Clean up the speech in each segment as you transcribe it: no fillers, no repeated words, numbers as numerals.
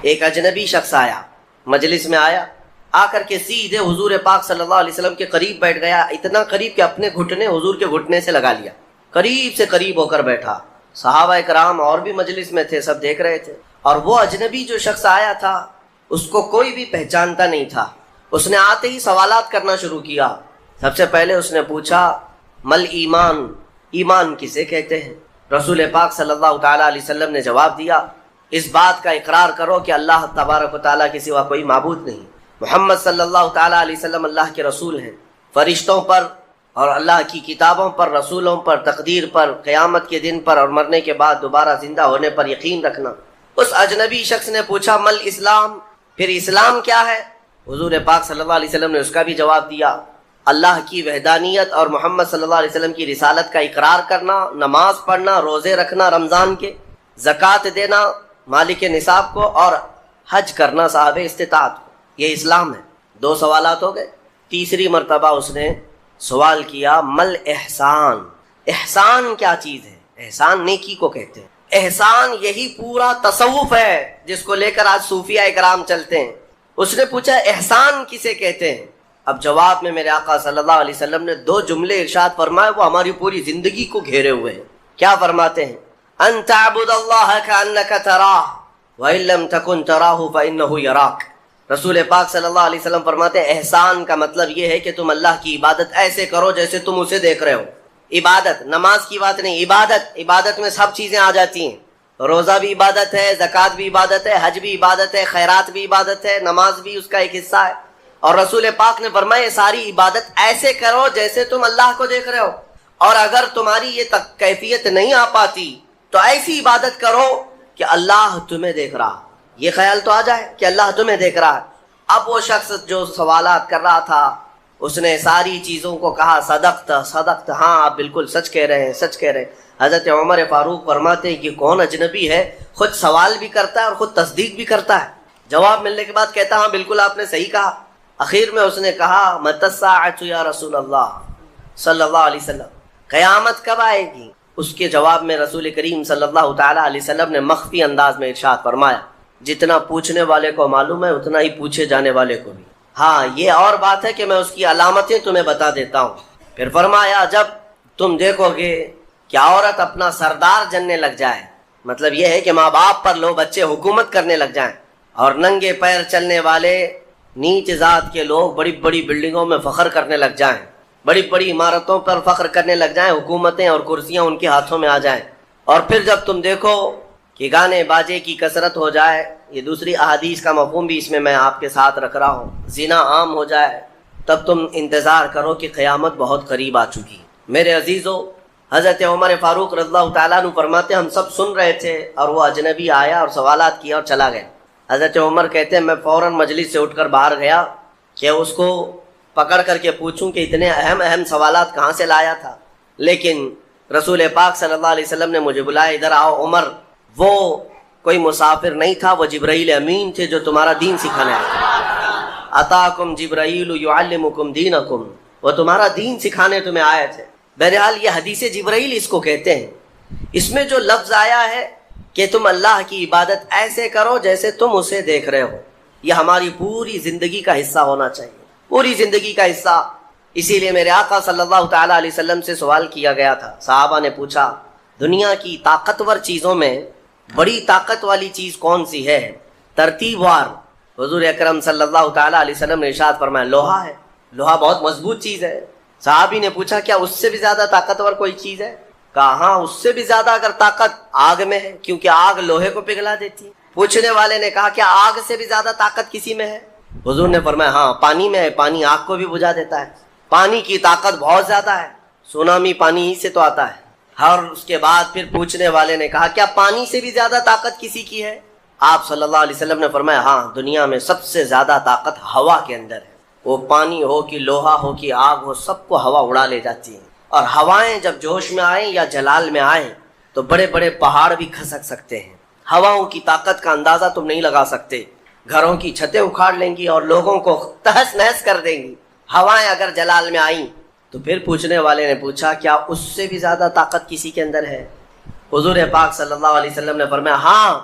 ایک اجنبی شخص آیا، مجلس میں آیا، آ کر کے سیدھے حضور پاک صلی اللہ علیہ وسلم کے قریب بیٹھ گیا، اتنا قریب کہ اپنے گھٹنے حضور کے گھٹنے سے لگا لیا، قریب سے قریب ہو کر بیٹھا۔ صحابہ کرام اور بھی مجلس میں تھے، سب دیکھ رہے تھے، اور وہ اجنبی جو شخص آیا تھا اس کو کوئی بھی پہچانتا نہیں تھا۔ اس نے آتے ہی سوالات کرنا شروع کیا۔ سب سے پہلے اس نے پوچھا مل ایمان، ایمان کسے کہتے ہیں؟ رسول پاک صلی اللہ تعالیٰ علیہ وسلم نے جواب دیا، اس بات کا اقرار کرو کہ اللہ تبارک و تعالیٰ کے سوا کوئی معبود نہیں، محمد صلی اللہ تعالیٰ علیہ وسلم اللہ کے رسول ہیں، فرشتوں پر اور اللہ کی کتابوں پر، رسولوں پر، تقدیر پر، قیامت کے دن پر اور مرنے کے بعد دوبارہ زندہ ہونے پر یقین رکھنا۔ اس اجنبی شخص نے پوچھا مل اسلام، پھر اسلام کیا ہے؟ حضور پاک صلی اللہ علیہ وسلم نے اس کا بھی جواب دیا، اللہ کی وحدانیت اور محمد صلی اللہ علیہ وسلم کی رسالت کا اقرار کرنا، نماز پڑھنا، روزے رکھنا رمضان کے، زکوٰۃ دینا مالک نصاب کو، اور حج کرنا صاحب استطاعت کو، یہ اسلام ہے۔ 2 سوالات ہو گئے۔ تیسری مرتبہ اس نے سوال کیا مل احسان، احسان کیا چیز ہے؟ احسان نیکی کو کہتے ہیں، احسان یہی پورا تصوف ہے جس کو لے کر آج صوفیہ اکرام چلتے ہیں۔ اس نے پوچھا احسان کسے کہتے ہیں؟ اب جواب میں میرے آقا صلی اللہ علیہ وسلم نے 2 جملے ارشاد فرمائے، وہ ہماری پوری زندگی کو گھیرے ہوئے ہیں۔ کیا فرماتے ہیں؟ ان تعبد اللہ کانک تراہ وان لم تکن تراہ فانہ یراک۔ رسول پاک صلی اللہ علیہ وسلم فرماتے ہیں احسان کا مطلب یہ ہے کہ تم اللہ کی عبادت ایسے کرو جیسے تم اسے دیکھ رہے ہو۔ عبادت نماز کی بات نہیں، عبادت میں سب چیزیں آ جاتی ہیں۔ روزہ بھی عبادت ہے، زکوٰۃ بھی عبادت ہے، حج بھی عبادت ہے، خیرات بھی عبادت ہے، نماز بھی اس کا ایک حصہ ہے۔ اور رسول پاک نے فرمایا یہ ساری عبادت ایسے کرو جیسے تم اللہ کو دیکھ رہے ہو، اور اگر تمہاری یہ کیفیت نہیں آ پاتی تو ایسی عبادت کرو کہ اللہ تمہیں دیکھ رہا، یہ خیال تو آ جائے کہ اللہ تمہیں دیکھ رہا ہے۔ اب وہ شخص جو سوالات کر رہا تھا اس نے ساری چیزوں کو کہا صدقت صدقت، ہاں آپ بالکل سچ کہہ رہے ہیں، سچ کہہ رہے ہیں۔ حضرت عمر فاروق فرماتے ہیں کہ کون اجنبی ہے، خود سوال بھی کرتا ہے اور خود تصدیق بھی کرتا ہے، جواب ملنے کے بعد کہتا ہاں بالکل آپ نے صحیح کہا۔ اخیر میں اس نے کہا متی الساعۃ یا رسول اللہ صلی اللہ علیہ وسلم، قیامت کب آئے گی؟ اس کے جواب میں رسول کریم صلی اللہ تعالیٰ علیہ وسلم نے مخفی انداز میں ارشاد فرمایا جتنا پوچھنے والے کو معلوم ہے اتنا ہی پوچھے جانے والے کو بھی، ہاں یہ اور بات ہے کہ میں اس کی علامتیں تمہیں بتا دیتا ہوں۔ پھر فرمایا جب تم دیکھو گے کہ عورت اپنا سردار جننے لگ جائے، مطلب یہ ہے کہ ماں باپ پر لو بچے حکومت کرنے لگ جائیں، اور ننگے پیر چلنے والے نیچ ذات کے لوگ بڑی بڑی بلڈنگوں میں فخر کرنے لگ جائیں، بڑی بڑی عمارتوں پر فخر کرنے لگ جائیں، حکومتیں اور کرسیاں ان کے ہاتھوں میں آ جائیں، اور پھر جب تم دیکھو کہ گانے باجے کی کثرت ہو جائے، یہ دوسری احادیث کا مفہوم بھی اس میں آپ کے ساتھ رکھ رہا ہوں، زنا عام ہو جائے، تب تم انتظار کرو کہ قیامت بہت قریب آ چکی۔ میرے عزیزو، حضرت عمر فاروق رضی اللہ تعالیٰ عنہ فرماتے ہم سب سن رہے تھے اور وہ اجنبی آیا اور سوالات کیا اور چلا گیا۔ حضرت عمر کہتے ہیں میں فوراً مجلس سے اٹھ کر باہر گیا کہ اس کو پکڑ کر کے پوچھوں کہ اتنے اہم سوالات کہاں سے لایا تھا، لیکن رسول پاک صلی اللہ علیہ وسلم نے مجھے بلایا، ادھر آؤ عمر، وہ کوئی مسافر نہیں تھا، وہ جبرائیل امین تھے جو تمہارا دین سکھانے آئے تھے۔ اتاکم جبرائیل یعلمکم دینکم، وہ تمہارا دین سکھانے تمہیں آئے تھے۔ بہرحال یہ حدیث جبرائیل اس کو کہتے ہیں۔ اس میں جو لفظ آیا ہے کہ تم اللہ کی عبادت ایسے کرو جیسے تم اسے دیکھ رہے ہو، یہ ہماری پوری زندگی کا حصہ ہونا چاہیے، پوری زندگی کا حصہ۔ اسی لیے میرے آقا صلی اللہ تعالیٰ علیہ وسلم سے سوال کیا گیا تھا، صحابہ نے پوچھا دنیا کی طاقتور چیزوں میں بڑی طاقت والی چیز کون سی ہے؟ ترتیب وار حضور اکرم صلی اللہ تعالیٰ علیہ وسلم نے ارشاد فرمایا لوہا ہے، لوہا بہت مضبوط چیز ہے۔ صحابی نے پوچھا کیا اس سے بھی زیادہ طاقتور کوئی چیز ہے؟ کہا ہاں اس سے بھی زیادہ اگر طاقت آگ میں ہے، کیونکہ آگ لوہے کو پگھلا دیتی ہے۔ پوچھنے والے نے کہا کیا آگ سے بھی زیادہ طاقت کسی میں ہے؟ حضور نے فرمایا ہاں پانی میں ہے، پانی آگ کو بھی بجھا دیتا ہے، پانی کی طاقت بہت زیادہ ہے، سونامی پانی ہی سے تو آتا ہے۔ اور اس کے بعد پھر پوچھنے والے نے کہا کیا پانی سے بھی زیادہ طاقت کسی کی ہے؟ آپ صلی اللہ علیہ وسلم نے فرمایا ہاں دنیا میں سب سے زیادہ طاقت ہوا کے اندر ہے، وہ پانی ہو کہ لوہا ہو کہ آگ ہو، سب کو ہوا اڑا لے جاتی ہے، اور ہوائیں جب جوش میں آئیں یا جلال میں آئیں تو بڑے بڑے پہاڑ بھی کھسک سکتے ہیں۔ ہواؤں کی طاقت کا اندازہ تم نہیں لگا سکتے، گھروں کی چھتیں اکھاڑ لیں گی اور لوگوں کو تہس نہس کر دیں گی ہوائیں اگر جلال میں آئیں۔ تو پھر پوچھنے والے نے پوچھا کیا اس سے بھی زیادہ طاقت کسی کے اندر ہے؟ حضور پاک صلی اللہ علیہ وسلم نے فرمایا ہاں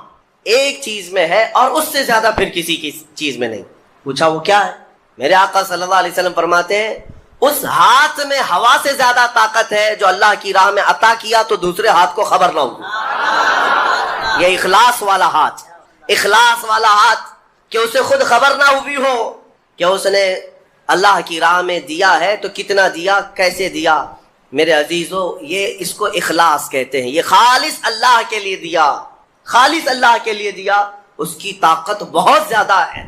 ایک چیز میں ہے اور اس سے زیادہ پھر کسی کی چیز میں نہیں. پوچھا وہ کیا ہے؟ میرے آقا صلی اللہ علیہ وسلم فرماتے ہیں اس ہاتھ میں ہوا سے زیادہ طاقت ہے جو اللہ کی راہ میں عطا کیا تو دوسرے ہاتھ کو خبر نہ ہو. یہ اخلاص والا ہاتھ، اخلاص والا ہاتھ کہ اسے خود خبر نہ ہوئی ہو کہ اس نے اللہ کی راہ میں دیا ہے تو کتنا دیا، کیسے دیا. میرے عزیزو یہ اس کو اخلاص کہتے ہیں. یہ خالص اللہ کے لیے دیا، خالص اللہ کے لیے دیا، اس کی طاقت بہت زیادہ ہے.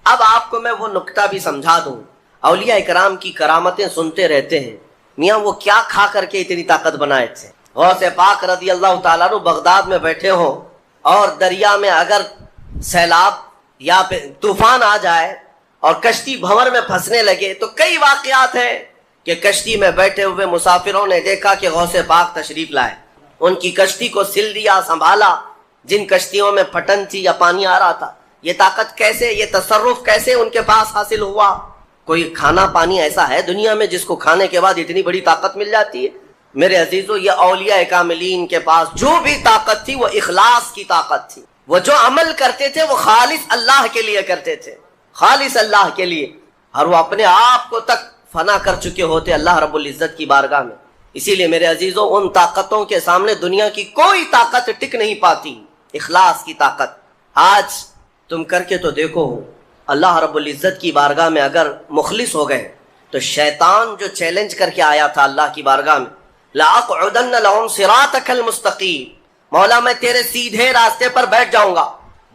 اب آپ کو میں وہ نکتہ بھی سمجھا دوں. اولیاء اکرام کی کرامتیں سنتے رہتے ہیں، میاں وہ کیا کھا کر کے اتنی طاقت بنائے تھے. غوث پاک رضی اللہ تعالیٰ عنہ بغداد میں بیٹھے ہوں اور دریا میں اگر سیلاب یا طوفان آ جائے اور کشتی بھنور میں پھنسنے لگے تو کئی واقعات ہیں کہ کشتی میں بیٹھے ہوئے مسافروں نے دیکھا کہ غوث پاک تشریف لائے، ان کی کشتی کو سل دیا، سنبھالا. جن کشتیوں میں پھٹن تھی یا پانی آ رہا تھا، یہ طاقت کیسے، یہ تصرف کیسے ان کے پاس حاصل ہوا؟ کوئی کھانا پانی ایسا ہے دنیا میں جس کو کھانے کے بعد اتنی بڑی طاقت مل جاتی ہے؟ میرے عزیزو یہ اولیاء کاملین کے پاس جو بھی طاقت تھی وہ اخلاص کی طاقت تھی. وہ جو عمل کرتے تھے وہ خالص اللہ کے لیے کرتے تھے، خالص اللہ کے لیے، اور وہ اپنے آپ کو تک فنا کر چکے ہوتے اللہ رب العزت کی بارگاہ میں. اسی لیے میرے عزیزو ان طاقتوں کے سامنے دنیا کی کوئی طاقت ٹک نہیں پاتی. اخلاص کی طاقت آج تم کر کے تو دیکھو. اللہ رب العزت کی بارگاہ میں اگر مخلص ہو گئے تو شیطان جو چیلنج کر کے آیا تھا اللہ کی بارگاہ میں، لَأَقْعُدَنَّ لَهُمْ صِرَاطَكَ الْمُسْتَقِيمَ، مولا میں تیرے سیدھے راستے پر بیٹھ جاؤں گا،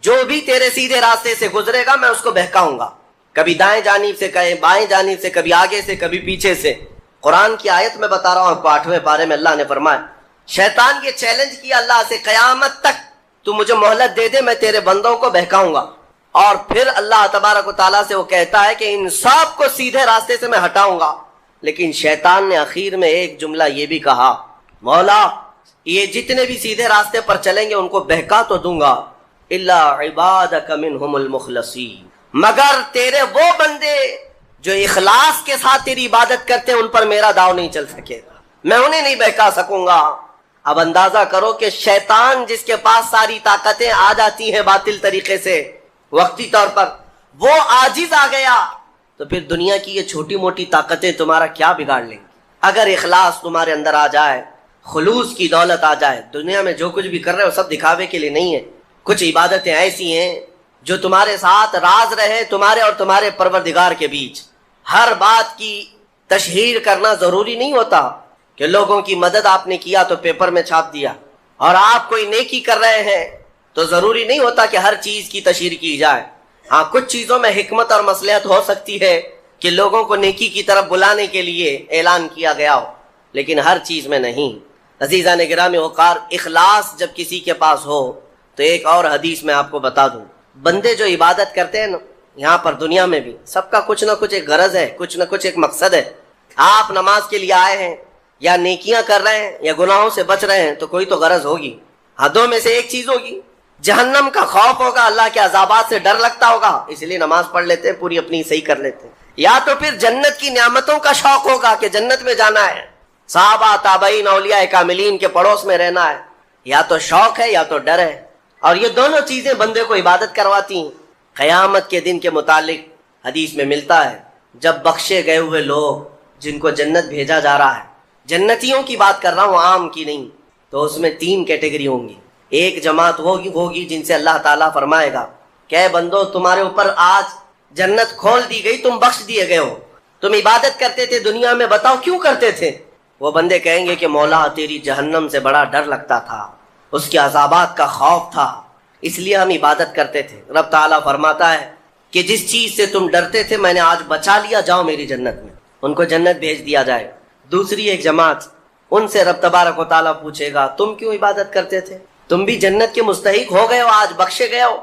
جو بھی تیرے سیدھے راستے سے گزرے گا میں اس کو بہکاؤں گا. کبھی دائیں جانب سے، کہیں بائیں جانب سے، کبھی آگے سے، کبھی پیچھے سے. قرآن کی آیت میں بتا رہا ہوں آپ کو، 8ویں پارے میں اللہ نے فرمایا شیطان یہ چیلنج کیا اللہ سے، قیامت تک تو مجھے مہلت دے دے میں تیرے بندوں کو بہکاؤں گا. اور پھر اللہ تبارک و تعالیٰ سے وہ کہتا ہے کہ ان سب کو سیدھے راستے سے میں ہٹاؤں گا. لیکن شیطان نے اخیر میں ایک جملہ یہ بھی کہا، مولا یہ جتنے بھی سیدھے راستے پر چلیں گے ان کو بہکا تو دوں گا، الا عبادک منہم المخلصین، مگر تیرے وہ بندے جو اخلاص کے ساتھ تیری عبادت کرتے ہیں ان پر میرا داؤ نہیں چل سکے گا، میں انہیں نہیں بہکا سکوں گا. اب اندازہ کرو کہ شیطان جس کے پاس ساری طاقتیں آ جاتی ہیں باطل طریقے سے وقتی طور پر، وہ عاجز آ گیا تو پھر دنیا کی یہ چھوٹی موٹی طاقتیں تمہارا کیا بگاڑ لیں گی؟ اگر اخلاص تمہارے اندر آ جائے، خلوص کی دولت آ جائے. دنیا میں جو کچھ بھی کر رہے ہو سب دکھاوے کے لیے نہیں ہے. کچھ عبادتیں ایسی ہیں جو تمہارے ساتھ راز رہے تمہارے اور تمہارے پروردگار کے بیچ. ہر بات کی تشہیر کرنا ضروری نہیں ہوتا کہ لوگوں کی مدد آپ نے کیا تو پیپر میں چھاپ دیا، اور آپ کوئی نیکی کر رہے ہیں تو ضروری نہیں ہوتا کہ ہر چیز کی تشہیر کی جائے. ہاں کچھ چیزوں میں حکمت اور مصلحت ہو سکتی ہے کہ لوگوں کو نیکی کی طرف بلانے کے لیے اعلان کیا گیا ہو، لیکن ہر چیز میں نہیں. عزیزان گرامی وقار، اخلاص جب کسی کے پاس ہو تو ایک اور حدیث میں آپ کو بتا دوں، بندے جو عبادت کرتے ہیں نا یہاں پر دنیا میں بھی، سب کا کچھ نہ کچھ ایک غرض ہے، کچھ نہ کچھ ایک مقصد ہے. آپ نماز کے لیے آئے ہیں یا نیکیاں کر رہے ہیں یا گناہوں سے بچ رہے ہیں تو کوئی تو غرض ہوگی. دو میں سے ایک چیز ہوگی، جہنم کا خوف ہوگا، اللہ کے عذابات سے ڈر لگتا ہوگا اس لیے نماز پڑھ لیتے ہیں، پوری اپنی صحیح کر لیتے ہیں، یا تو پھر جنت کی نعمتوں کا شوق ہوگا کہ جنت میں جانا ہے، صحابہ تابعین اولیاء کاملین کے پڑوس میں رہنا ہے. یا تو شوق ہے یا تو ڈر ہے، اور یہ دونوں چیزیں بندے کو عبادت کرواتی ہیں. قیامت کے دن کے متعلق حدیث میں ملتا ہے جب بخشے گئے ہوئے لوگ جن کو جنت بھیجا جا رہا ہے، جنتیوں کی بات کر رہا ہوں عام کی نہیں، تو اس میں 3 کیٹیگری ہوں گی. ایک جماعت ہوگی جن سے اللہ تعالیٰ فرمائے گا کہ اے بندو تمہارے اوپر آج جنت کھول دی گئی، تم بخش دیے گئے ہو، تم عبادت کرتے تھے دنیا میں، بتاؤ کیوں کرتے تھے؟ وہ بندے کہیں گے کہ مولا تیری جہنم سے بڑا ڈر لگتا تھا، اس کے عذابات کا خوف تھا، اس لیے ہم عبادت کرتے تھے. رب تعالیٰ فرماتا ہے کہ جس چیز سے تم ڈرتے تھے میں نے آج بچا لیا، جاؤ میری جنت میں. ان کو جنت بھیج دیا جائے. دوسری ایک جماعت، ان سے رب تبارک و تعالیٰ پوچھے گا تم کیوں عبادت کرتے تھے، تم بھی جنت کے مستحق ہو گئے ہو، آج بخشے گئے ہو.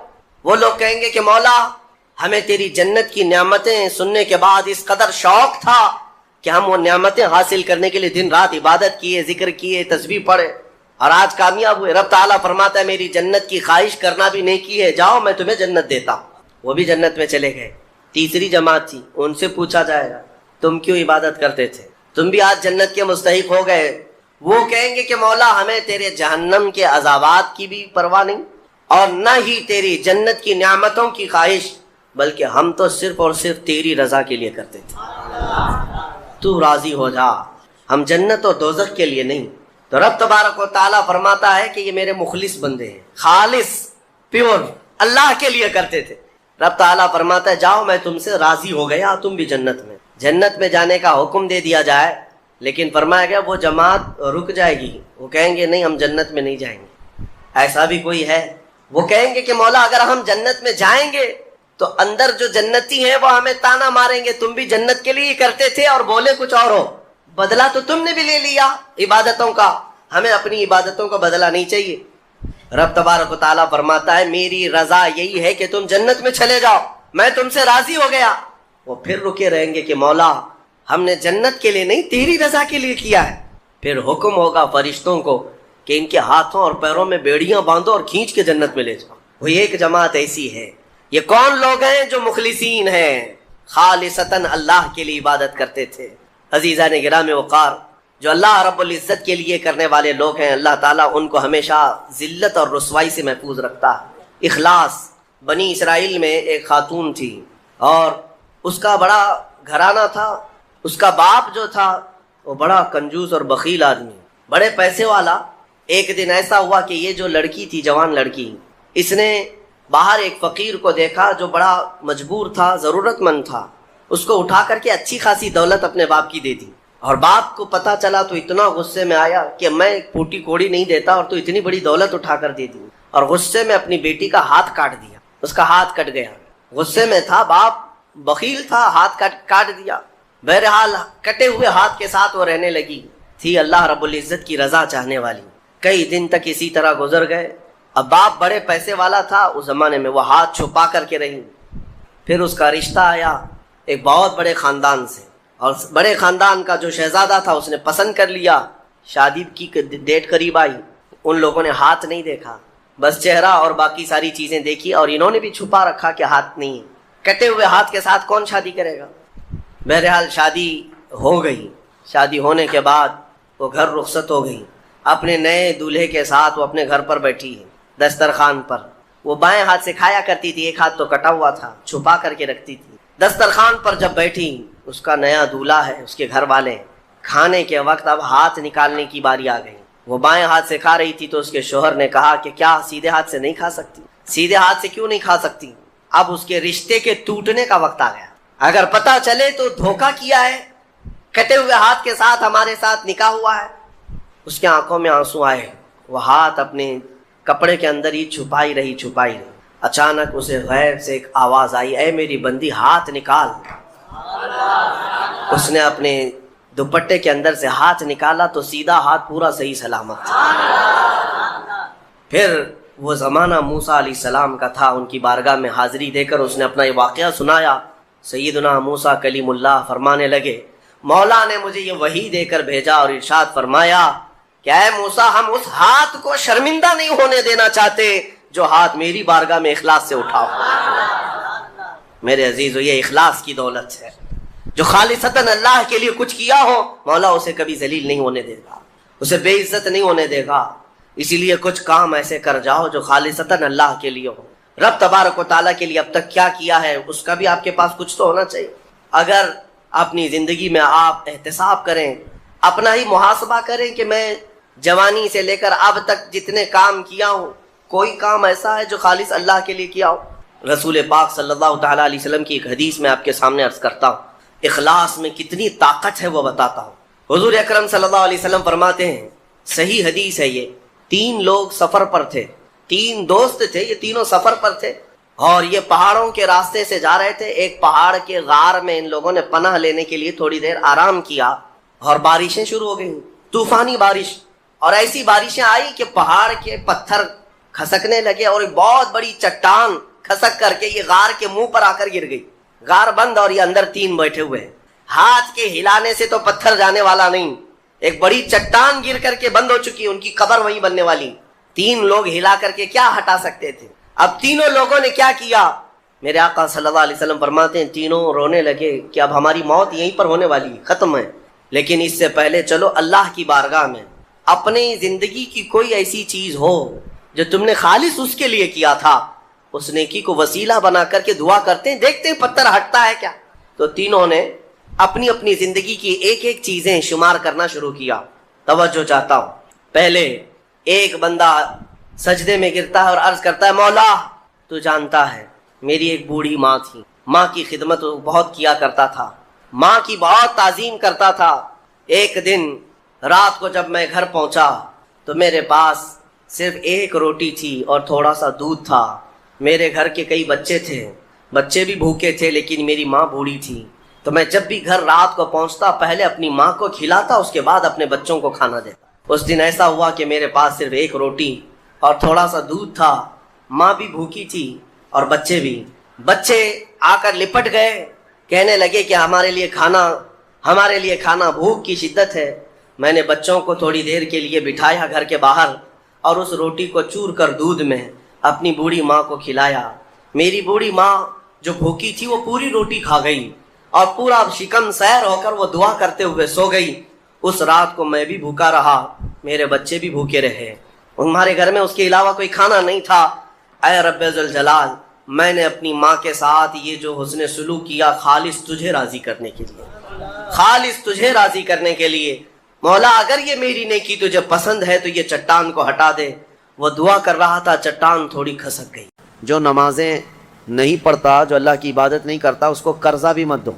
وہ لوگ کہیں گے کہ مولا ہمیں تیری جنت کی نعمتیں سننے کے بعد اس قدر شوق تھا کہ ہم وہ نعمتیں حاصل کرنے کے لیے دن رات عبادت کیے، ذکر کیے، تسبیح پڑھے، اور آج کامیاب ہوئے. رب تعالیٰ فرماتا ہے میری جنت کی خواہش کرنا بھی نیکی ہے، جاؤ میں تمہیں جنت دیتا ہوں. وہ بھی جنت میں چلے گئے. تیسری جماعت تھی، ان سے پوچھا جائے گا تم کیوں عبادت کرتے تھے، تم بھی آج جنت کے مستحق ہو گئے. وہ کہیں گے کہ مولا ہمیں تیرے جہنم کے عذابات کی بھی پرواہ نہیں اور نہ ہی تیری جنت کی نعمتوں کی خواہش، بلکہ ہم تو صرف اور صرف تیری رضا کے لیے کرتے تھے، تو راضی ہو جا، ہم جنت اور دوزخ کے لیے نہیں۔ تو رب تبارک و تعالیٰ فرماتا ہے کہ یہ میرے مخلص بندے ہیں، خالص پیور اللہ کے لیے کرتے تھے۔ رب تعالیٰ فرماتا ہے جاؤ میں تم سے راضی ہو گیا، تم بھی جنت میں جانے کا حکم دے دیا جائے، لیکن فرمایا گیا وہ جماعت رک جائے گی، وہ کہیں گے نہیں ہم جنت میں نہیں جائیں گے۔ ایسا بھی کوئی ہے، وہ کہیں گے کہ مولا اگر ہم جنت میں جائیں گے تو اندر جو جنتی ہیں وہ ہمیں تانا ماریں گے، تم بھی جنت کے لیے ہی کرتے تھے اور بولے کچھ اور ہو، بدلہ تو تم نے بھی لے لیا عبادتوں کا، ہمیں اپنی عبادتوں کا بدلہ نہیں چاہیے۔ رب تبارک و تعالیٰ فرماتا ہے میری رضا یہی ہے کہ تم جنت میں چلے جاؤ، میں تم سے راضی ہو گیا۔ وہ پھر رکے رہیں گے کہ مولا ہم نے جنت کے لیے نہیں تیری رضا کے لیے کیا ہے۔ پھر حکم ہوگا فرشتوں کو کہ ان کے ہاتھوں اور پیروں میں بیڑیاں باندھو اور کھینچ کے جنت میں لے جاؤ۔ وہ ایک جماعت ایسی ہے، یہ کون لوگ ہیں جو مخلصین ہیں، خالصتاً اللہ کے لیے عبادت کرتے تھے۔ عزیزان گرامی وقار، جو اللہ رب العزت کے لیے کرنے والے لوگ ہیں، اللہ تعالیٰ ان کو ہمیشہ ذلت اور رسوائی سے محفوظ رکھتا ہے۔ اخلاص، بنی اسرائیل میں ایک خاتون تھی اور اس کا بڑا گھرانہ تھا، اس کا باپ جو تھا وہ بڑا کنجوس اور بخیل آدمی، بڑے پیسے والا۔ ایک دن ایسا ہوا کہ یہ جو لڑکی تھی، جوان لڑکی، اس نے باہر ایک فقیر کو دیکھا جو بڑا مجبور تھا، ضرورت مند تھا، اس کو اٹھا کر کے اچھی خاصی دولت اپنے باپ کی دے دی، اور باپ کو پتہ چلا تو اتنا غصے میں آیا کہ میں ایک پھوٹی کوڑی نہیں دیتا اور تو اتنی بڑی دولت اٹھا کر دے دی، اور غصے میں اپنی بیٹی کا ہاتھ کاٹ دیا، اس کا ہاتھ کٹ گیا۔ غصے میں تھا باپ، بخیل تھا، ہاتھ کاٹ دیا۔ بہرحال کٹے ہوئے ہاتھ کے ساتھ وہ رہنے لگی، تھی اللہ رب العزت کی رضا چاہنے والی۔ کئی دن تک اسی طرح گزر گئے۔ اب باپ بڑے پیسے والا تھا، اس زمانے میں وہ ہاتھ چھپا کر کے رہی۔ پھر اس کا رشتہ آیا ایک بہت بڑے خاندان سے، اور بڑے خاندان کا جو شہزادہ تھا اس نے پسند کر لیا۔ شادی کی ڈیٹ قریب آئی، ان لوگوں نے ہاتھ نہیں دیکھا، بس چہرہ اور باقی ساری چیزیں دیکھی، اور انہوں نے بھی چھپا رکھا کہ ہاتھ نہیں ہے۔ کٹے ہوئے ہاتھ کے ساتھ کون شادی کرے گا؟ بہرحال شادی ہو گئی۔ شادی ہونے کے بعد وہ گھر رخصت ہو گئی، اپنے نئے دولہے کے ساتھ وہ اپنے گھر پر بیٹھی ہے دسترخوان پر۔ وہ بائیں ہاتھ سے کھایا کرتی تھی، ایک ہاتھ تو کٹا ہوا تھا، چھپا کر کے رکھتی تھی۔ دسترخوان پر جب بیٹھی، اس کا نیا دولہا ہے، اس کے گھر والے، کھانے کے وقت اب ہاتھ نکالنے کی باری آ گئی۔ وہ بائیں ہاتھ سے کھا رہی تھی تو اس کے شوہر نے کہا کہ کیا سیدھے ہاتھ سے نہیں کھا سکتی؟ سیدھے ہاتھ سے کیوں نہیں کھا سکتی؟ اب اس کے رشتے کے ٹوٹنے کا وقت آ گیا، اگر پتہ چلے تو دھوکہ کیا ہے، کٹے ہوئے ہاتھ کے ساتھ ہمارے ساتھ نکاح ہوا ہے۔ اس کے آنکھوں میں آنسو آئے، وہ ہاتھ اپنے کپڑے کے اندر ہی چھپائی رہی۔ اچانک اسے غیب سے ایک آواز آئی، اے میری بندی ہاتھ نکال۔ اس نے اپنے دوپٹے کے اندر سے ہاتھ نکالا تو سیدھا ہاتھ پورا صحیح سلامت تھا۔ پھر وہ زمانہ موسیٰ علیہ السلام کا تھا، ان کی بارگاہ میں حاضری دے کر اس نے اپنا یہ واقعہ سنایا۔ سیدنا موسیٰ کلیم اللہ فرمانے لگے، مولا نے مجھے یہ وحی دے کر بھیجا اور ارشاد فرمایا کہ اے موسیٰ ہم اس ہاتھ کو شرمندہ نہیں ہونے دینا چاہتے جو ہاتھ میری بارگاہ میں اخلاص سے اٹھاؤ۔ میرے عزیزو، یہ اخلاص کی دولت ہے، جو خالصتاً اللہ کے لیے کچھ کیا ہو مولا اسے کبھی ذلیل نہیں ہونے دے گا، اسے بے عزت نہیں ہونے دے گا۔ اسی لیے کچھ کام ایسے کر جاؤ جو خالصتاً اللہ کے لیے ہو، رب تبارک و تعالیٰ کے لیے اب تک کیا کیا ہے اس کا بھی آپ کے پاس کچھ تو ہونا چاہیے۔ اگر اپنی زندگی میں آپ احتساب کریں، اپنا ہی محاسبہ کریں کہ میں جوانی سے لے کر اب تک جتنے کام کیا ہوں، کوئی کام ایسا ہے جو خالص اللہ کے لیے کیا ہو؟ رسول پاک صلی اللہ تعالیٰ علیہ وسلم کی ایک حدیث میں آپ کے سامنے عرض کرتا ہوں، اخلاص میں کتنی طاقت ہے وہ بتاتا ہوں۔ حضور اکرم صلی اللہ علیہ وسلم فرماتے ہیں، صحیح حدیث ہے یہ، 3 لوگ سفر پر تھے، 3 دوست تھے، یہ تینوں سفر پر تھے اور یہ پہاڑوں کے راستے سے جا رہے تھے۔ ایک پہاڑ کے غار میں ان لوگوں نے پناہ لینے کے لیے تھوڑی دیر آرام کیا اور بارشیں شروع ہو گئیں، طوفانی بارش، اور ایسی بارشیں آئی کہ پہاڑ کے پتھر کھسکنے لگے اور ایک بہت بڑی چٹان کھسک کر کے یہ غار کے منہ پر آ کر گر گئی۔ غار بند اور یہ اندر 3 بیٹھے ہوئے ہیں، ہاتھ کے ہلانے سے تو پتھر جانے والا نہیں، ایک بڑی چٹان گر کر کے بند ہو چکی، ان کی قبر وہیں بننے والی۔ 3 لوگ ہلا کر کے کیا ہٹا سکتے تھے؟ اب تینوں لوگوں نے کیا کیا؟ میرے آقا صلی اللہ علیہ وسلم فرماتے ہیں تینوں رونے لگے کہ اب ہماری موت یہیں پر ہونے والی ہے، ختم ہے، لیکن اس سے پہلے چلو اللہ کی بارگاہ میں اپنی زندگی کی کوئی ایسی چیز ہو جو تم نے خالص اس کے لیے کیا تھا، اس نیکی کو وسیلہ بنا کر کے دعا کرتے ہیں، دیکھتے ہیں پتھر ہٹتا ہے کیا۔ تو تینوں نے اپنی اپنی زندگی کی ایک ایک چیزیں شمار کرنا شروع کیا۔ توجہ چاہتا ہوں، پہلے ایک بندہ سجدے میں گرتا ہے اور عرض کرتا ہے مولا تو جانتا ہے میری ایک بوڑھی ماں تھی، ماں کی خدمت بہت کیا کرتا تھا، ماں کی بہت تعظیم کرتا تھا۔ ایک دن رات کو جب میں گھر پہنچا تو میرے پاس صرف ایک روٹی تھی اور تھوڑا سا دودھ تھا۔ میرے گھر کے کئی بچے تھے، بچے بھی بھوکے تھے، لیکن میری ماں بوڑھی تھی۔ تو میں جب بھی گھر رات کو پہنچتا پہلے اپنی ماں کو کھلاتا، اس کے بعد اپنے بچوں کو کھانا دیتا۔ اس دن ایسا ہوا کہ میرے پاس صرف ایک روٹی اور تھوڑا سا دودھ تھا، ماں بھی بھوکی تھی اور بچے بھی۔ بچے آ کر لپٹ گئے، کہنے لگے کہ ہمارے لیے کھانا بھوک کی شدت ہے۔ میں نے بچوں کو تھوڑی دیر کے لیے بٹھایا گھر کے باہر اور اس روٹی کو چور کر دودھ میں اپنی بوڑھی ماں کو کھلایا۔ میری بوڑھی ماں جو بھوکی تھی وہ پوری روٹی کھا گئی اور پورا شکم سیر ہو کر وہ دعا کرتے ہوئے سو گئی۔ اس رات کو میں بھی بھوکا رہا، میرے بچے بھی بھوکے رہے، ہمارے گھر میں اس کے علاوہ کوئی کھانا نہیں تھا۔ اے رب ذوالجلال، میں نے اپنی ماں کے ساتھ یہ جو حسن سلوک کیا خالص تجھے راضی کرنے کے لیے، خالص تجھے راضی کرنے کے لیے۔ مولا اگر یہ میری نیکی تجھے پسند ہے تو یہ چٹان کو ہٹا دے۔ وہ دعا کر رہا تھا، چٹان تھوڑی کھسک گئی۔ جو نمازیں نہیں پڑھتا، جو اللہ کی عبادت نہیں کرتا، اس کو قرضہ بھی مت دو،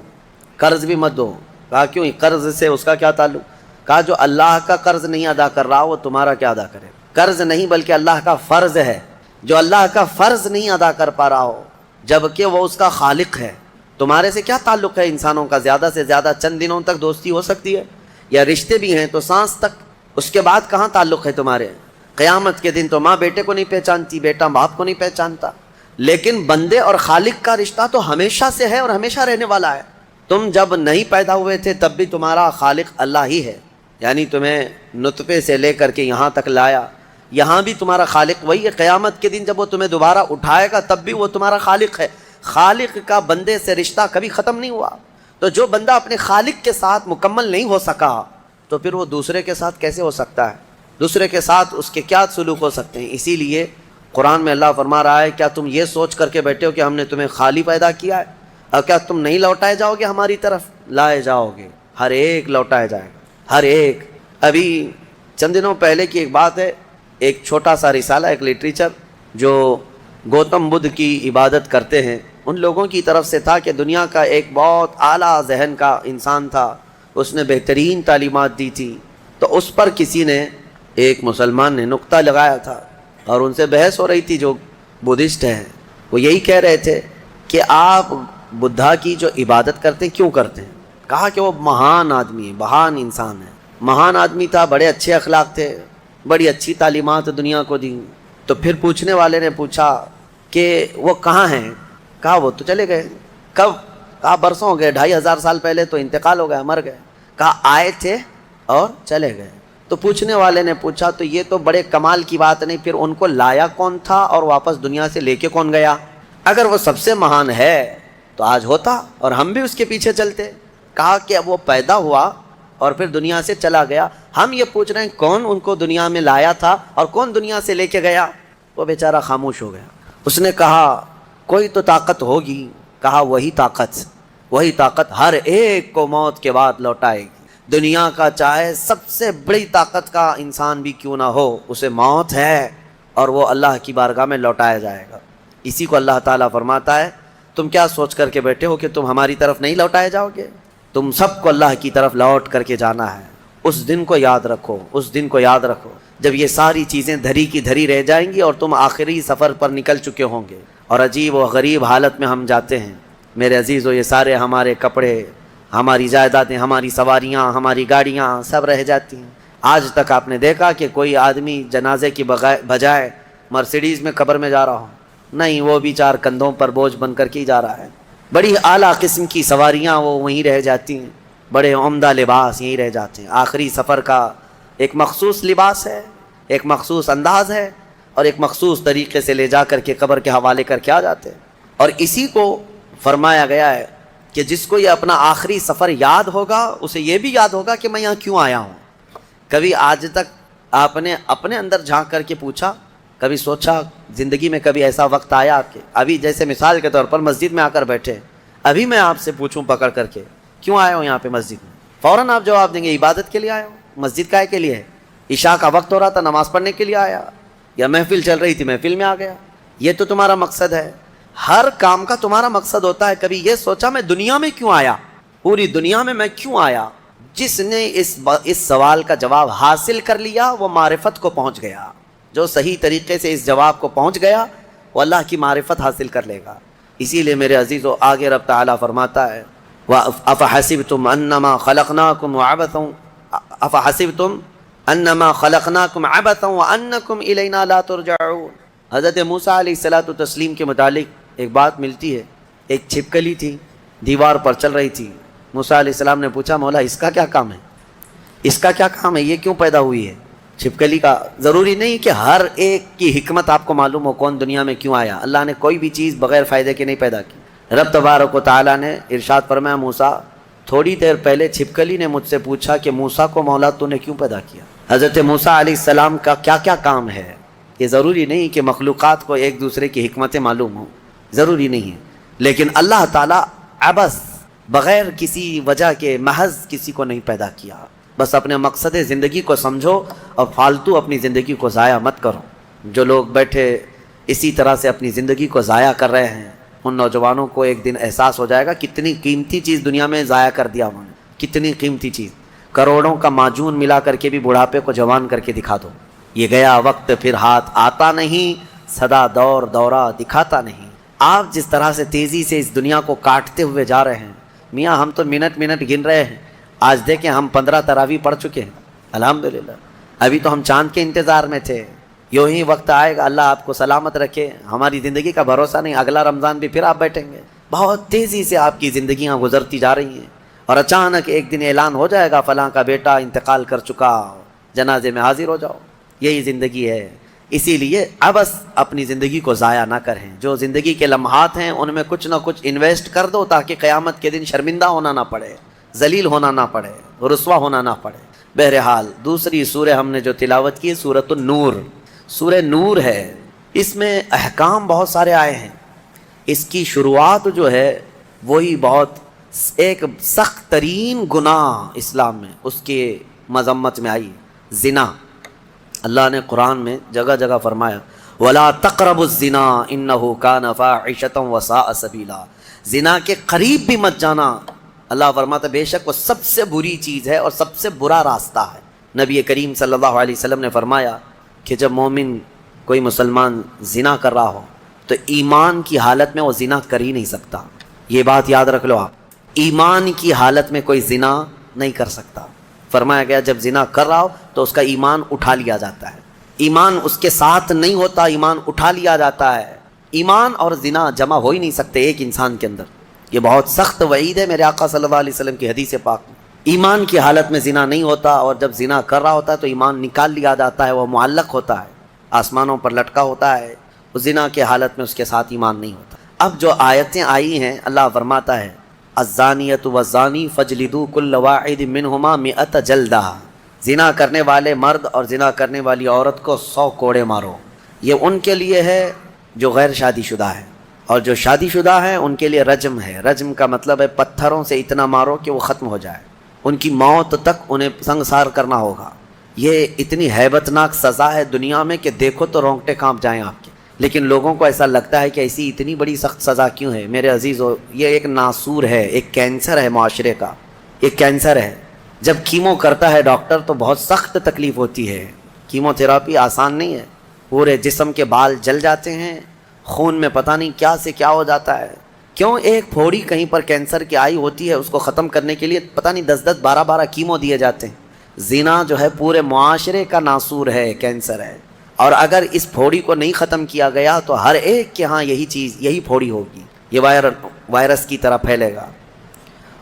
قرض بھی مت دو۔ کہا کیوں؟ قرض سے اس کا کیا تعلق؟ کہا جو اللہ کا قرض نہیں ادا کر رہا وہ تمہارا کیا ادا کرے؟ قرض نہیں بلکہ اللہ کا فرض ہے۔ جو اللہ کا فرض نہیں ادا کر پا رہا ہو جبکہ وہ اس کا خالق ہے، تمہارے سے کیا تعلق ہے؟ انسانوں کا زیادہ سے زیادہ چند دنوں تک دوستی ہو سکتی ہے، یا رشتے بھی ہیں تو سانس تک، اس کے بعد کہاں تعلق ہے تمہارے؟ قیامت کے دن تو ماں بیٹے کو نہیں پہچانتی، بیٹا باپ کو نہیں پہچانتا، لیکن بندے اور خالق کا رشتہ تو ہمیشہ سے ہے اور ہمیشہ رہنے والا ہے۔ تم جب نہیں پیدا ہوئے تھے تب بھی تمہارا خالق اللہ ہی ہے، یعنی تمہیں نطفے سے لے کر کے یہاں تک لایا، یہاں بھی تمہارا خالق وہی ہے۔ قیامت کے دن جب وہ تمہیں دوبارہ اٹھائے گا تب بھی وہ تمہارا خالق ہے۔ خالق کا بندے سے رشتہ کبھی ختم نہیں ہوا۔ تو جو بندہ اپنے خالق کے ساتھ مکمل نہیں ہو سکا تو پھر وہ دوسرے کے ساتھ کیسے ہو سکتا ہے؟ دوسرے کے ساتھ اس کے کیا سلوک ہو سکتے ہیں؟ اسی لیے قرآن میں اللہ فرما رہا ہے، کیا تم یہ سوچ کر کے بیٹھے ہو کہ ہم نے تمہیں خالی پیدا کیا ہے اور کیا تم نہیں لوٹائے جاؤ گے ہماری طرف؟ لائے جاؤ گے، ہر ایک لوٹائے جائے گا، ہر ایک۔ ابھی چند دنوں پہلے کی ایک بات ہے، ایک چھوٹا سا رسالہ، ایک لٹریچر جو گوتم بدھ کی عبادت کرتے ہیں ان لوگوں کی طرف سے تھا کہ دنیا کا ایک بہت اعلیٰ ذہن کا انسان تھا، اس نے بہترین تعلیمات دی تھی۔ تو اس پر کسی نے، ایک مسلمان نے نقطہ لگایا تھا اور ان سے بحث ہو رہی تھی، جو بدھسٹ ہیں وہ یہی کہہ رہے تھے کہ آپ بدھا کی جو عبادت کرتے ہیں کیوں کرتے ہیں؟ کہا کہ وہ مہان آدمی ہے، مہان انسان ہے، مہان آدمی تھا، بڑے اچھے اخلاق تھے، بڑی اچھی تعلیمات دنیا کو دی۔ تو پھر پوچھنے والے نے پوچھا کہ وہ کہاں ہیں؟ کہا وہ تو چلے گئے۔ کب؟ کہا برسوں ہو گئے، 2500 سال پہلے تو انتقال ہو گیا، مر گئے۔ کہا آئے تھے اور چلے گئے۔ تو پوچھنے والے نے پوچھا تو یہ تو بڑے کمال کی بات نہیں، پھر ان کو لایا کون تھا اور واپس دنیا سے لے کے کون گیا؟ اگر وہ سب سے مہان ہے تو آج ہوتا اور ہم بھی اس کے پیچھے چلتے۔ کہا کہ اب وہ پیدا ہوا اور پھر دنیا سے چلا گیا، ہم یہ پوچھ رہے ہیں کون ان کو دنیا میں لایا تھا اور کون دنیا سے لے کے گیا؟ وہ بیچارہ خاموش ہو گیا۔ اس نے کہا کوئی تو طاقت ہوگی۔ کہا وہی طاقت ہر ایک کو موت کے بعد لوٹائے گی۔ دنیا کا چاہے سب سے بڑی طاقت کا انسان بھی کیوں نہ ہو، اسے موت ہے اور وہ اللہ کی بارگاہ میں لوٹایا جائے گا۔ اسی کو اللہ تعالیٰ فرماتا ہے تم کیا سوچ کر کے بیٹھے ہو کہ تم ہماری طرف نہیں لوٹائے جاؤ گے؟ تم سب کو اللہ کی طرف لوٹ کر کے جانا ہے۔ اس دن کو یاد رکھو، اس دن کو یاد رکھو جب یہ ساری چیزیں دھری کی دھری رہ جائیں گی اور تم آخری سفر پر نکل چکے ہوں گے، اور عجیب و غریب حالت میں ہم جاتے ہیں۔ میرے عزیزو، یہ سارے ہمارے کپڑے، ہماری جائیدادیں، ہماری سواریاں، ہماری گاڑیاں سب رہ جاتی ہیں۔ آج تک آپ نے دیکھا کہ کوئی آدمی جنازے کی بجائے مرسیڈیز میں قبر میں جا رہا ہو؟ نہیں، وہ بھی 4 کندھوں پر بوجھ بن کر کے ہی جا رہا ہے۔ بڑی اعلیٰ قسم کی سواریاں وہ وہیں رہ جاتی ہیں، بڑے عمدہ لباس یہیں رہ جاتے ہیں۔ آخری سفر کا ایک مخصوص لباس ہے، ایک مخصوص انداز ہے اور ایک مخصوص طریقے سے لے جا کر کے قبر کے حوالے کر کے آ جاتے ہیں۔ اور اسی کو فرمایا گیا ہے کہ جس کو یہ اپنا آخری سفر یاد ہوگا اسے یہ بھی یاد ہوگا کہ میں یہاں کیوں آیا ہوں۔ کبھی آج تک آپ نے اپنے اندر جھانک کر کے پوچھا کبھی سوچا زندگی میں کبھی ایسا وقت آیا آپ کے، ابھی جیسے مثال کے طور پر مسجد میں آ کر بیٹھے، ابھی میں آپ سے پوچھوں پکڑ کر کے کیوں آئے ہو یہاں پہ مسجد میں، فوراً آپ جواب دیں گے عبادت کے لیے آیا ہوں۔ مسجد کائے کے لیے ہے؟ عشاء کا وقت ہو رہا تھا، نماز پڑھنے کے لیے آیا، یا محفل چل رہی تھی محفل میں آ گیا۔ یہ تو تمہارا مقصد ہے، ہر کام کا تمہارا مقصد ہوتا ہے۔ کبھی یہ سوچا میں دنیا میں کیوں آیا، پوری دنیا میں میں کیوں آیا؟ جس نے اس سوال کا جواب حاصل کر لیا وہ معرفت کو پہنچ گیا، جو صحیح طریقے سے اس جواب کو پہنچ گیا وہ اللہ کی معرفت حاصل کر لے گا۔ اسی لیے میرے عزیزو آگے رب تعالیٰ فرماتا ہے أَفَحَسِبْتُمْ أَنَّمَا خَلَقْنَاكُمْ عَبَثًا أَفَحَسِبْتُمْ أَنَّمَا خَلَقْنَاكُمْ عَبَثًا وَأَنَّكُمْ إِلَيْنَا لَا تُرْجَعُونَ۔ حضرت موسیٰ علیہ الصلوۃ والتسلیم کے متعلق ایک بات ملتی ہے، ایک چھپکلی تھی دیوار پر چل رہی تھی، موسیٰ علیہ السلام نے پوچھا مولا اس کا کیا کام ہے، اس کا کیا کام ہے، یہ کیوں پیدا ہوئی ہے چھپکلی کا؟ ضروری نہیں کہ ہر ایک کی حکمت آپ کو معلوم ہو کون دنیا میں کیوں آیا، اللہ نے کوئی بھی چیز بغیر فائدے کے نہیں پیدا کی۔ رب تبارک و تعالیٰ نے ارشاد فرمایا موسیٰ تھوڑی دیر پہلے چھپکلی نے مجھ سے پوچھا کہ موسیٰ کو مولا تو نے کیوں پیدا کیا؟ حضرت موسیٰ علیہ السلام کا کیا کیا کام ہے؟ یہ ضروری نہیں کہ مخلوقات کو ایک دوسرے کی حکمتیں معلوم ہوں، ضروری نہیں ہے، لیکن اللہ تعالیٰ عبث بغیر کسی وجہ کے محض کسی کو نہیں پیدا کیا۔ بس اپنے مقصد زندگی کو سمجھو اور فالتو اپنی زندگی کو ضائع مت کرو۔ جو لوگ بیٹھے اسی طرح سے اپنی زندگی کو ضائع کر رہے ہیں ان نوجوانوں کو ایک دن احساس ہو جائے گا کتنی قیمتی چیز دنیا میں ضائع کر دیا انہوں نے، کتنی قیمتی چیز، کروڑوں کا معجون ملا کر کے بھی بڑھاپے کو جوان کر کے دکھا دو۔ یہ گیا وقت پھر ہاتھ آتا نہیں، سدا دور دورہ دکھاتا نہیں۔ آپ جس طرح سے تیزی سے اس دنیا کو کاٹتے ہوئے جا رہے ہیں، میاں ہم تو منٹ منٹ گن رہے ہیں، آج دیکھیں ہم 15 تراویح پڑھ چکے ہیں الحمدللہ، ابھی تو ہم چاند کے انتظار میں تھے۔ یوں ہی وقت آئے گا، اللہ آپ کو سلامت رکھے، ہماری زندگی کا بھروسہ نہیں، اگلا رمضان بھی پھر آپ بیٹھیں گے۔ بہت تیزی سے آپ کی زندگیاں گزرتی جا رہی ہیں اور اچانک ایک دن اعلان ہو جائے گا فلاں کا بیٹا انتقال کر چکا، جنازے میں حاضر ہو جاؤ۔ یہی زندگی ہے، اسی لیے عبث اپنی زندگی کو ضائع نہ کریں۔ جو زندگی کے لمحات ہیں ان میں کچھ نہ کچھ انویسٹ کر دو تاکہ قیامت کے دن شرمندہ ہونا نہ پڑے، ذلیل ہونا نہ پڑے، رسوا ہونا نہ پڑے۔ بہرحال دوسری سورہ ہم نے جو تلاوت کی سورۃ النور، سورہ نور ہے، اس میں احکام بہت سارے آئے ہیں۔ اس کی شروعات جو ہے وہی بہت ایک سخت ترین گناہ اسلام میں اس کے مذمت میں آئی، زنا۔ اللہ نے قرآن میں جگہ جگہ فرمایا وَلَا تَقْرَبُوا الزِّنَا إِنَّهُ كَانَ فَاحِشَةً وَسَاءَ سَبِيلًا، زنا کے قریب بھی مت جانا۔ اللہ فرماتا بے شک وہ سب سے بری چیز ہے اور سب سے برا راستہ ہے۔ نبی کریم صلی اللہ علیہ وسلم نے فرمایا کہ جب مومن کوئی مسلمان زنا کر رہا ہو تو ایمان کی حالت میں وہ زنا کر ہی نہیں سکتا۔ یہ بات یاد رکھ لو آپ، ایمان کی حالت میں کوئی زنا نہیں کر سکتا۔ فرمایا گیا جب زنا کر رہا ہو تو اس کا ایمان اٹھا لیا جاتا ہے، ایمان اس کے ساتھ نہیں ہوتا، ایمان اٹھا لیا جاتا ہے۔ ایمان اور زنا جمع ہو ہی نہیں سکتے ایک انسان کے اندر۔ یہ بہت سخت وعید ہے میرے آقا صلی اللہ علیہ وسلم کی حدیث پاک میں۔ ایمان کی حالت میں زنا نہیں ہوتا، اور جب زنا کر رہا ہوتا ہے تو ایمان نکال لیا جاتا ہے، وہ معلق ہوتا ہے، آسمانوں پر لٹکا ہوتا ہے، وہ زنا کے حالت میں اس کے ساتھ ایمان نہیں ہوتا۔ اب جو آیتیں آئی ہیں اللہ فرماتا ہے الزانیۃ والزانی فاجلدوا کل واحد منہما 100 جلدہ، زنا کرنے والے مرد اور زنا کرنے والی عورت کو 100 کوڑے مارو۔ یہ ان کے لیے ہے جو غیر شادی شدہ ہے، اور جو شادی شدہ ہیں ان کے لیے رجم ہے۔ رجم کا مطلب ہے پتھروں سے اتنا مارو کہ وہ ختم ہو جائے، ان کی موت تک انہیں سنگسار کرنا ہوگا۔ یہ اتنی ہیبت ناک سزا ہے دنیا میں کہ دیکھو تو رونگٹے کانپ جائیں آپ کے، لیکن لوگوں کو ایسا لگتا ہے کہ ایسی اتنی بڑی سخت سزا کیوں ہے؟ میرے عزیزو یہ ایک ناسور ہے، ایک کینسر ہے معاشرے کا، ایک کینسر ہے۔ جب کیمو کرتا ہے ڈاکٹر تو بہت سخت تکلیف ہوتی ہے، کیمو تھراپی آسان نہیں ہے، پورے جسم کے بال جل جاتے ہیں، خون میں پتہ نہیں کیا سے کیا ہو جاتا ہے۔ کیوں؟ ایک پھوڑی کہیں پر کینسر کی آئی ہوتی ہے، اس کو ختم کرنے کے لیے پتہ نہیں 10 12 کیمو دیے جاتے ہیں۔ زنا جو ہے پورے معاشرے کا ناسور ہے، کینسر ہے، اور اگر اس پھوڑی کو نہیں ختم کیا گیا تو ہر ایک کے ہاں یہی چیز، یہی پھوڑی ہوگی، یہ وائرس کی طرح پھیلے گا۔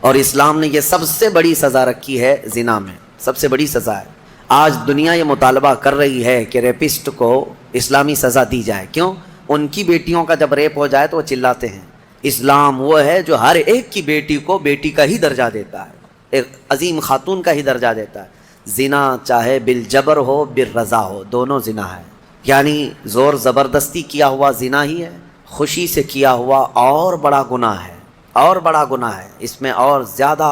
اور اسلام نے یہ سب سے بڑی سزا رکھی ہے زنا میں، سب سے بڑی سزا ہے۔ آج دنیا یہ مطالبہ کر رہی ہے کہ ریپسٹ کو اسلامی سزا دی جائے۔ کیوں؟ ان کی بیٹیوں کا جب ریپ ہو جائے تو وہ چلاتے ہیں اسلام وہ ہے جو ہر ایک کی بیٹی کو بیٹی کا ہی درجہ دیتا ہے، ایک عظیم خاتون کا ہی درجہ دیتا ہے۔ زنا چاہے بالجبر ہو بالرضا ہو، دونوں زنا ہے۔ یعنی زور زبردستی کیا ہوا زنا ہی ہے، خوشی سے کیا ہوا اور بڑا گناہ ہے، اور بڑا گناہ ہے، اس میں اور زیادہ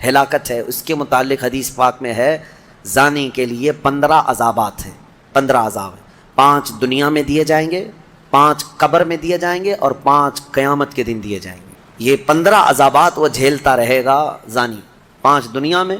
ہلاکت ہے۔ اس کے متعلق حدیث پاک میں ہے زانی کے لیے 15 عذابات ہیں، 15 عذاب ہیں، 5 دنیا میں دیے جائیں گے، 5 قبر میں دیے جائیں گے، اور 5 قیامت کے دن دیے جائیں گے۔ یہ 15 عذابات وہ جھیلتا رہے گا زانی، 5 دنیا میں،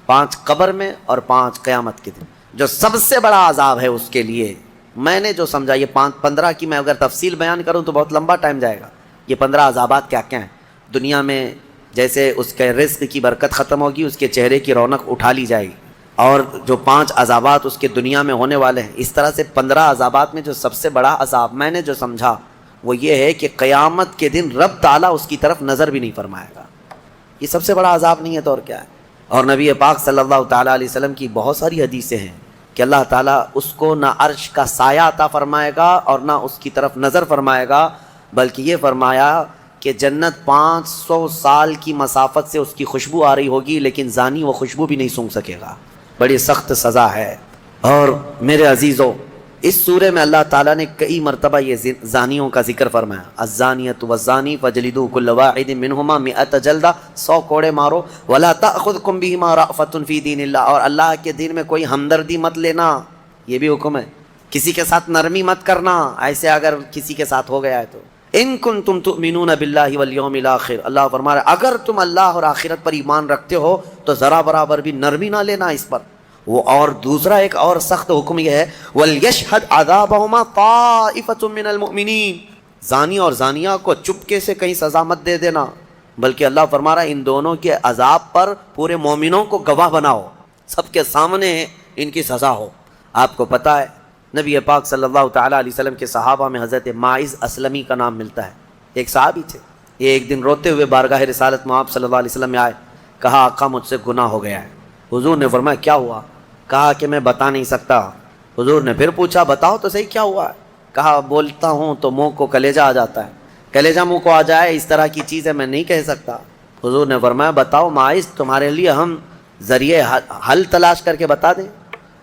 5 قبر میں، اور 5 قیامت کے دن۔ جو سب سے بڑا عذاب ہے اس کے لیے، میں نے جو سمجھا، یہ 15 کی میں اگر تفصیل بیان کروں تو بہت لمبا ٹائم جائے گا۔ یہ 15 عذابات کیا کیا ہیں؟ دنیا میں جیسے اس کے رزق کی برکت ختم ہوگی، اس کے چہرے کی رونق اٹھا لی جائے گی، اور جو 5 عذابات اس کے دنیا میں ہونے والے ہیں، اس طرح سے 15 عذابات میں جو سب سے بڑا عذاب میں نے جو سمجھا وہ یہ ہے کہ قیامت کے دن رب تعالیٰ اس کی طرف نظر بھی نہیں فرمائے گا۔ یہ سب سے بڑا عذاب نہیں ہے تو اور کیا ہے؟ اور نبی پاک صلی اللہ تعالیٰ علیہ وسلم کی بہت ساری حدیثیں ہیں کہ اللہ تعالیٰ اس کو نہ عرش کا سایہ عطا فرمائے گا اور نہ اس کی طرف نظر فرمائے گا، بلکہ یہ فرمایا کہ جنت 500 سال کی مسافت سے اس کی خوشبو آ رہی ہوگی، لیکن زانی وہ خوشبو بھی نہیں سونگھ سکے گا۔ بڑی سخت سزا ہے۔ اور میرے عزیزو، اس سورے میں اللہ تعالیٰ نے کئی مرتبہ یہ زانیوں کا ذکر فرمایا، الزانیۃ والزانی فجلدوا کل واحد منہما 100 جلدہ، 100 کوڑے مارو، ولا تأخذکم بہما رأفۃ فی دین اللہ، اور اللہ کے دین میں کوئی ہمدردی مت لینا، یہ بھی حکم ہے۔ کسی کے ساتھ نرمی مت کرنا، ایسے اگر کسی کے ساتھ ہو گیا ہے تو۔ ان کنتم تؤمنون باللہ والیوم الاخر، اللہ فرما رہا ہے اگر تم اللہ اور آخرت پر ایمان رکھتے ہو تو ذرا برابر بھی نرمی نہ لینا اس پر۔ وہ اور دوسرا ایک اور سخت حکم یہ ہے، وَلْيَشْهَدْ عَذَابَهُمَا طَائِفَةٌ مِّنَ الْمُؤْمِنِينَ، زانی اور زانیہ کو چپکے سے کہیں سزا مت دے دینا، بلکہ اللہ فرما رہا ہے ان دونوں کے عذاب پر پورے مومنوں کو گواہ بناؤ، سب کے سامنے ان کی سزا ہو۔ آپ کو پتہ ہے نبی پاک صلی اللہ تعالیٰ علیہ وسلم کے صحابہ میں حضرت ماعز اسلمی کا نام ملتا ہے، ایک صحابی تھے۔ یہ ایک دن روتے ہوئے بارگاہ رسالت میں آپ صلی اللہ علیہ وسلم میں آئے، کہا آقا مجھ سے گناہ ہو گیا ہے۔ حضور نے فرمایا کیا ہوا؟ کہا کہ میں بتا نہیں سکتا۔ حضور نے پھر پوچھا بتاؤ تو صحیح کیا ہوا ہے؟ کہا بولتا ہوں تو منہ کو کلیجہ آ جاتا ہے، کلیجہ منہ کو آ جائے اس طرح کی چیز ہے میں نہیں کہہ سکتا۔ حضور نے فرمایا بتاؤ ماعز تمہارے لیے ہم ذریعے حل تلاش کر کے بتا دیں؟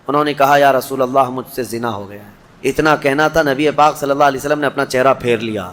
انہوں نے کہا یا رسول اللہ مجھ سے زنا ہو گیا ہے۔ اتنا کہنا تھا، نبی پاک صلی اللہ علیہ وسلم نے اپنا چہرہ پھیر لیا،